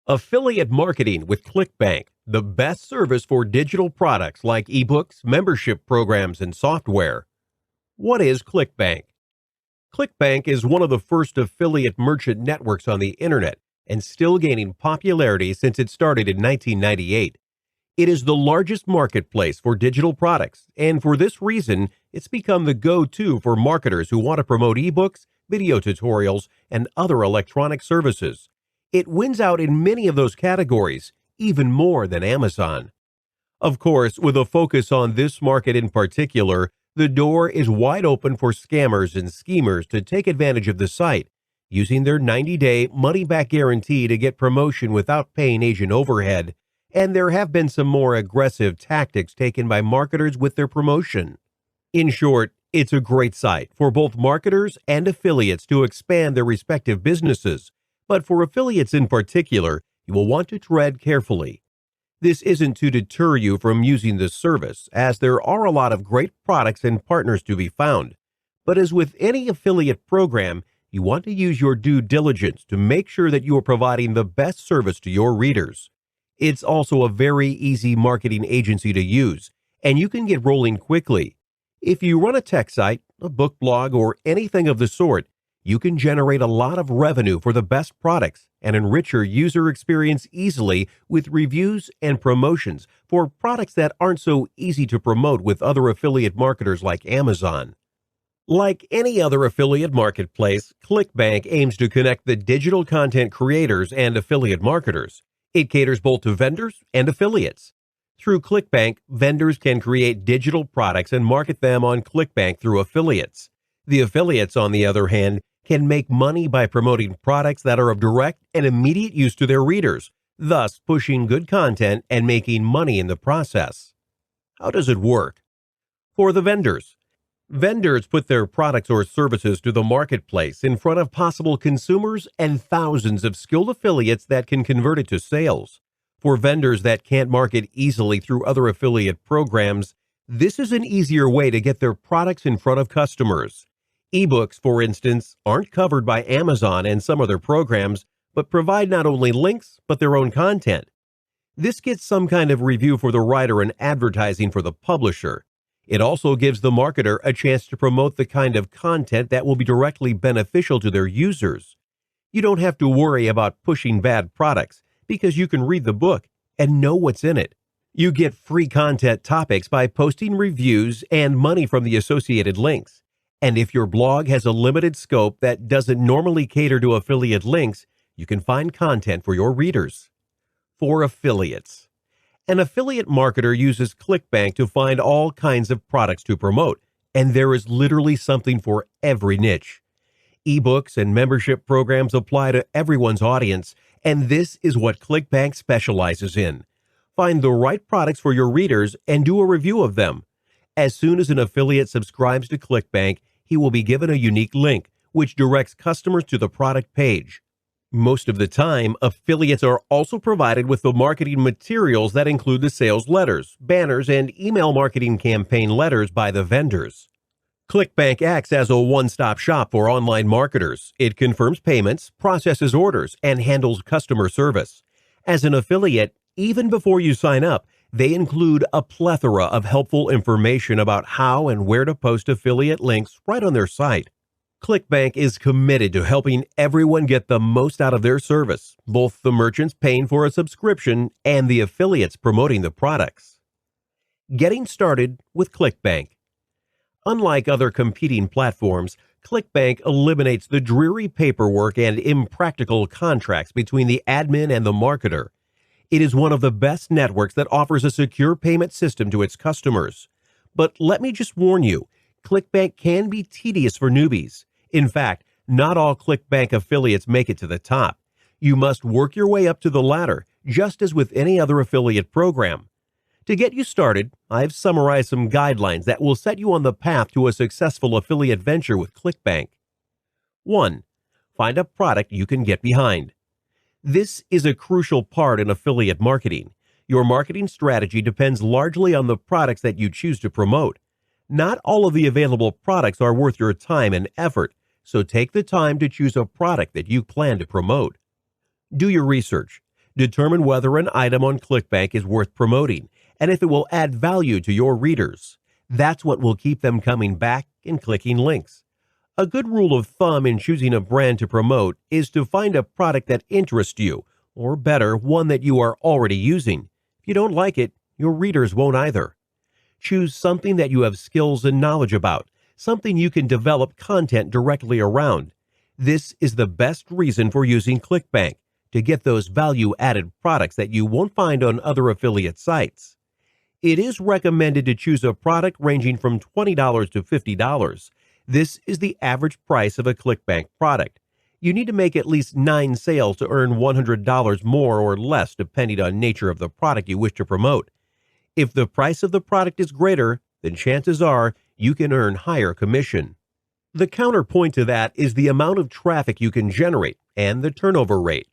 Affiliate marketing with Clickbank, the best service for digital products like ebooks, membership programs, and software. What is Clickbank? Clickbank is one of the first affiliate merchant networks on the internet and still gaining popularity since it started in 1998. It is the largest marketplace for digital products, and for this reason, it's become the go-to for marketers who want to promote ebooks, video tutorials, and other electronic services. It wins out in many of those categories, even more than Amazon. Of course, with a focus on this market in particular, the door is wide open for scammers and schemers to take advantage of the site, using their 90-day money-back guarantee to get promotion without paying agent overhead, and there have been some more aggressive tactics taken by marketers with their promotion. In short, it's a great site for both marketers and affiliates to expand their respective businesses, but for affiliates in particular, you will want to tread carefully. This isn't to deter you from using this service, as there are a lot of great products and partners to be found. But as with any affiliate program, you want to use your due diligence to make sure that you are providing the best service to your readers. It's also a very easy marketing agency to use, and you can get rolling quickly. If you run a tech site, a book blog, or anything of the sort, you can generate a lot of revenue for the best products and enrich your user experience easily with reviews and promotions for products that aren't so easy to promote with other affiliate marketers like Amazon. Like any other affiliate marketplace, Clickbank aims to connect the digital content creators and affiliate marketers. It caters both to vendors and affiliates. Through Clickbank, vendors can create digital products and market them on Clickbank through affiliates. The affiliates, on the other hand, can make money by promoting products that are of direct and immediate use to their readers, thus pushing good content and making money in the process. How does it work? For the vendors put their products or services to the marketplace in front of possible consumers and thousands of skilled affiliates that can convert it to sales. For vendors that can't market easily through other affiliate programs, this is an easier way to get their products in front of customers. Ebooks, for instance, aren't covered by Amazon and some other programs, but provide not only links, but their own content. This gets some kind of review for the writer and advertising for the publisher. It also gives the marketer a chance to promote the kind of content that will be directly beneficial to their users. You don't have to worry about pushing bad products because you can read the book and know what's in it. You get free content topics by posting reviews and money from the associated links. And if your blog has a limited scope that doesn't normally cater to affiliate links, you can find content for your readers. For affiliates, an affiliate marketer uses Clickbank to find all kinds of products to promote, and there is literally something for every niche. Ebooks and membership programs apply to everyone's audience, and this is what Clickbank specializes in. Find the right products for your readers and do a review of them. As soon as an affiliate subscribes to Clickbank, he will be given a unique link, which directs customers to the product page. Most of the time, affiliates are also provided with the marketing materials that include the sales letters, banners, and email marketing campaign letters by the vendors. Clickbank acts as a one-stop shop for online marketers. It confirms payments, processes orders, and handles customer service. As an affiliate, even before you sign up, they include a plethora of helpful information about how and where to post affiliate links right on their site. Clickbank is committed to helping everyone get the most out of their service, both the merchants paying for a subscription and the affiliates promoting the products. Getting started with Clickbank. Unlike other competing platforms, Clickbank eliminates the dreary paperwork and impractical contracts between the admin and the marketer. It is one of the best networks that offers a secure payment system to its customers. But let me just warn you, Clickbank can be tedious for newbies. In fact, not all Clickbank affiliates make it to the top. You must work your way up to the ladder, just as with any other affiliate program. To get you started, I've summarized some guidelines that will set you on the path to a successful affiliate venture with Clickbank. 1. Find a product you can get behind. This is a crucial part in affiliate marketing. Your marketing strategy depends largely on the products that you choose to promote. Not all of the available products are worth your time and effort, so take the time to choose a product that you plan to promote. Do your research. Determine whether an item on ClickBank is worth promoting and if it will add value to your readers. That's what will keep them coming back and clicking links. A good rule of thumb in choosing a brand to promote is to find a product that interests you, or better, one that you are already using. If you don't like it, your readers won't either. Choose something that you have skills and knowledge about, something you can develop content directly around. This is the best reason for using ClickBank, to get those value-added products that you won't find on other affiliate sites. It is recommended to choose a product ranging from $20 to $50. This is the average price of a ClickBank product. You need to make at least 9 sales to earn $100 more or less depending on nature of the product you wish to promote. If the price of the product is greater, then chances are you can earn higher commission. The counterpoint to that is the amount of traffic you can generate and the turnover rate.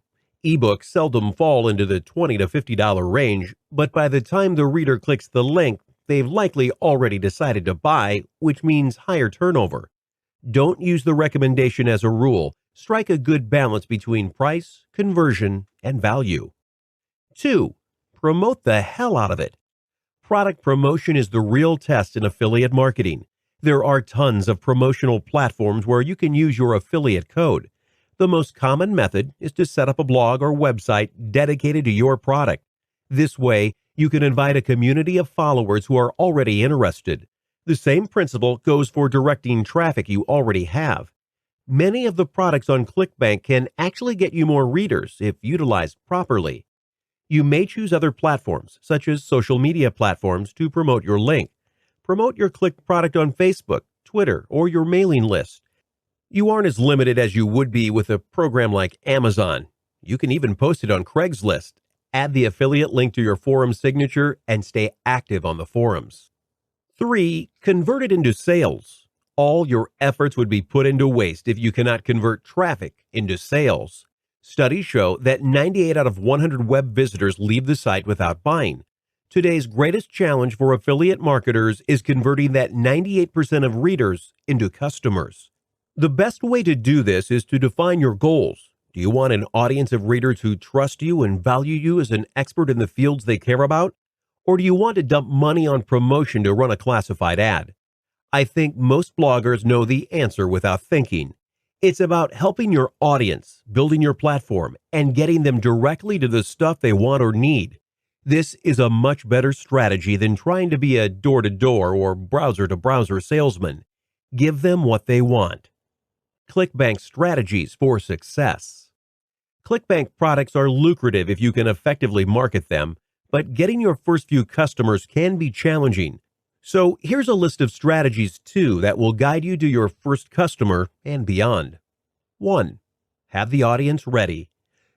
Ebooks seldom fall into the $20 to $50 range, but by the time the reader clicks the link, they've likely already decided to buy, which means higher turnover. Don't use the recommendation as a rule. Strike a good balance between price, conversion, and value. 2. Promote the hell out of it. Product promotion is the real test in affiliate marketing. There are tons of promotional platforms where you can use your affiliate code. The most common method is to set up a blog or website dedicated to your product. This way, you can invite a community of followers who are already interested. The same principle goes for directing traffic you already have. Many of the products on ClickBank can actually get you more readers if utilized properly. You may choose other platforms, such as social media platforms, to promote your link. Promote your Click product on Facebook, Twitter, or your mailing list. You aren't as limited as you would be with a program like Amazon. You can even post it on Craigslist. Add the affiliate link to your forum signature and stay active on the forums. 3. Convert it into sales. All your efforts would be put into waste if you cannot convert traffic into sales. Studies show that 98 out of 100 web visitors leave the site without buying. Today's greatest challenge for affiliate marketers is converting that 98% of readers into customers. The best way to do this is to define your goals. Do you want an audience of readers who trust you and value you as an expert in the fields they care about? Or do you want to dump money on promotion to run a classified ad? I think most bloggers know the answer without thinking. It's about helping your audience, building your platform, and getting them directly to the stuff they want or need. This is a much better strategy than trying to be a door-to-door or browser-to-browser salesman. Give them what they want. ClickBank strategies for success. ClickBank products are lucrative if you can effectively market them, but getting your first few customers can be challenging. So here's a list of strategies too that will guide you to your first customer and beyond. 1. Have the audience ready.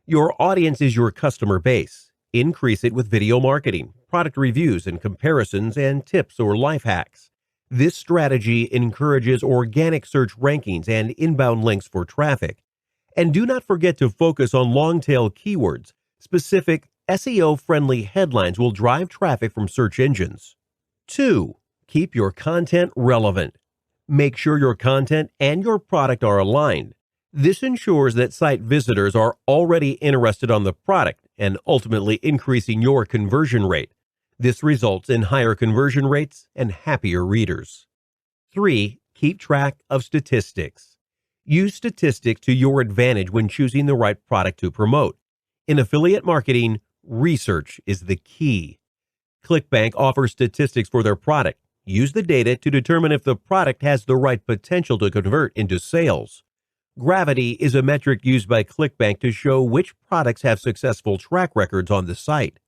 Your audience is your customer base. Increase it with video marketing, product reviews and comparisons, and tips or life hacks. This strategy encourages organic search rankings and inbound links for traffic. And do not forget to focus on long-tail keywords. Specific SEO-friendly headlines will drive traffic from search engines. 2. Keep your content relevant. Make sure your content and your product are aligned. This ensures that site visitors are already interested on the product and ultimately increasing your conversion rate. This results in higher conversion rates and happier readers. 3. Keep track of statistics. Use statistics to your advantage when choosing the right product to promote. In affiliate marketing, research is the key. ClickBank offers statistics for their product. Use the data to determine if the product has the right potential to convert into sales. Gravity is a metric used by ClickBank to show which products have successful track records on the site.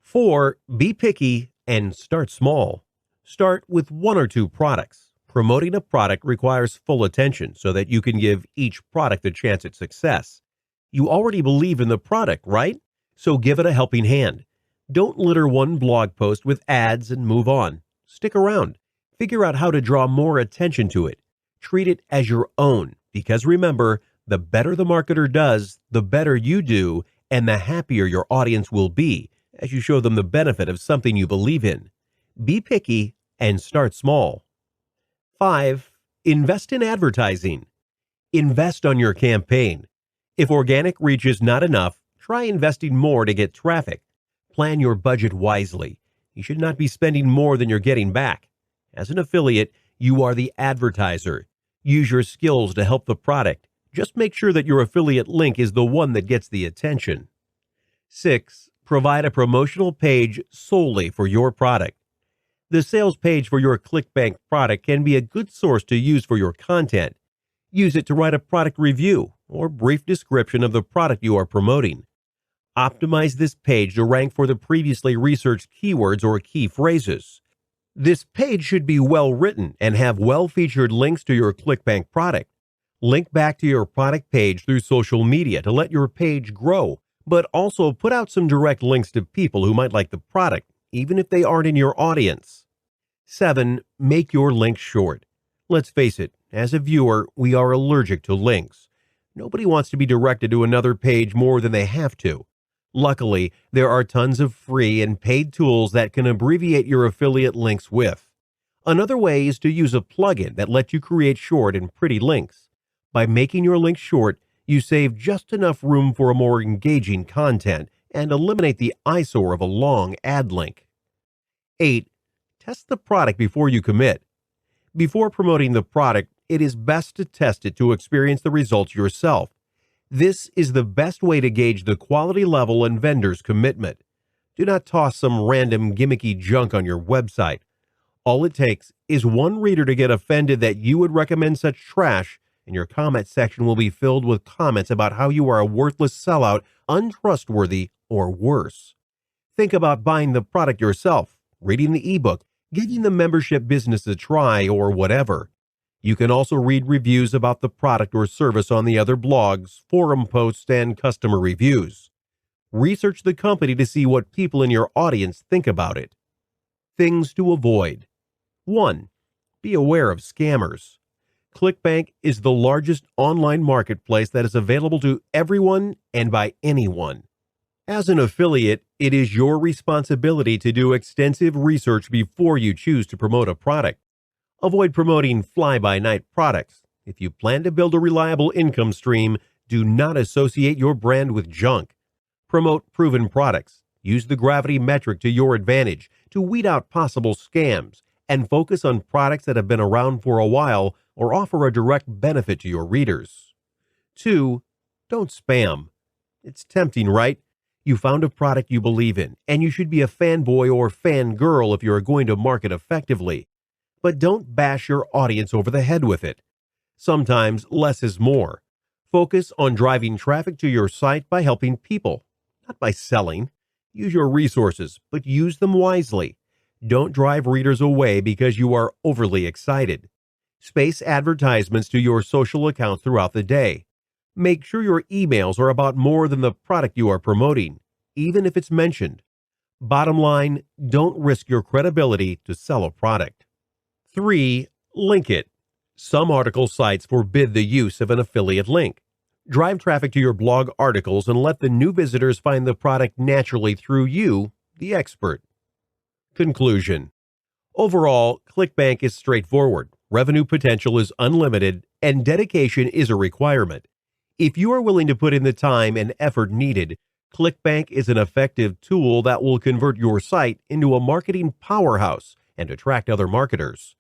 4. Be picky and start small. Start with 1 or 2 products. Promoting a product requires full attention so that you can give each product a chance at success. You already believe in the product, right? So give it a helping hand. Don't litter one blog post with ads and move on. Stick around. Figure out how to draw more attention to it. Treat it as your own, because remember, the better the marketer does, the better you do, and the happier your audience will be as you show them the benefit of something you believe in. Be picky and start small. 5. Invest in advertising. Invest on your campaign. If organic reach is not enough, Try investing more to get traffic. Plan your budget wisely. You should not be spending more than you're getting back. As an affiliate, you are the advertiser. Use your skills to help the product. Just make sure that your affiliate link is the one that gets the attention. 6. Provide a promotional page solely for your product. The sales page for your Clickbank product can be a good source to use for your content. Use it to write a product review or brief description of the product you are promoting. Optimize this page to rank for the previously researched keywords or key phrases. This page should be well written and have well-featured links to your Clickbank product. Link back to your product page through social media to let your page grow, but also put out some direct links to people who might like the product, even if they aren't in your audience. 7. Make your links short. Let's face it, as a viewer, we are allergic to links. Nobody wants to be directed to another page more than they have to. Luckily, there are tons of free and paid tools that can abbreviate your affiliate links with. Another way is to use a plugin that lets you create short and pretty links. By making your links short, you save just enough room for a more engaging content and eliminate the eyesore of a long ad link. 8. Test the product before you commit. Before promoting the product, it is best to test it to experience the results yourself. This is the best way to gauge the quality level and vendor's commitment. Do not toss some random gimmicky junk on your website. All it takes is one reader to get offended that you would recommend such trash, and your comment section will be filled with comments about how you are a worthless sellout, untrustworthy, or worse. Think about buying the product yourself, reading the ebook, giving the membership business a try, or whatever. You can also read reviews about the product or service on the other blogs, forum posts, and customer reviews. Research the company to see what people in your audience think about it. Things to avoid. 1. Be aware of scammers. Clickbank is the largest online marketplace that is available to everyone and by anyone. As an affiliate, it is your responsibility to do extensive research before you choose to promote a product. Avoid promoting fly-by-night products. If you plan to build a reliable income stream, do not associate your brand with junk. Promote proven products. Use the gravity metric to your advantage to weed out possible scams and focus on products that have been around for a while or offer a direct benefit to your readers. 2. Don't spam. It's tempting, right? You found a product you believe in, and you should be a fanboy or fangirl if you are going to market effectively. But don't bash your audience over the head with it. Sometimes less is more. Focus on driving traffic to your site by helping people, not by selling. Use your resources, but use them wisely. Don't drive readers away because you are overly excited. Space advertisements to your social accounts throughout the day. Make sure your emails are about more than the product you are promoting, even if it's mentioned. Bottom line, don't risk your credibility to sell a product. 3. Link it. Some article sites forbid the use of an affiliate link. Drive traffic to your blog articles and let the new visitors find the product naturally through you, the expert. Conclusion. Overall, Clickbank is straightforward, revenue potential is unlimited, and dedication is a requirement. If you are willing to put in the time and effort needed, Clickbank is an effective tool that will convert your site into a marketing powerhouse and attract other marketers.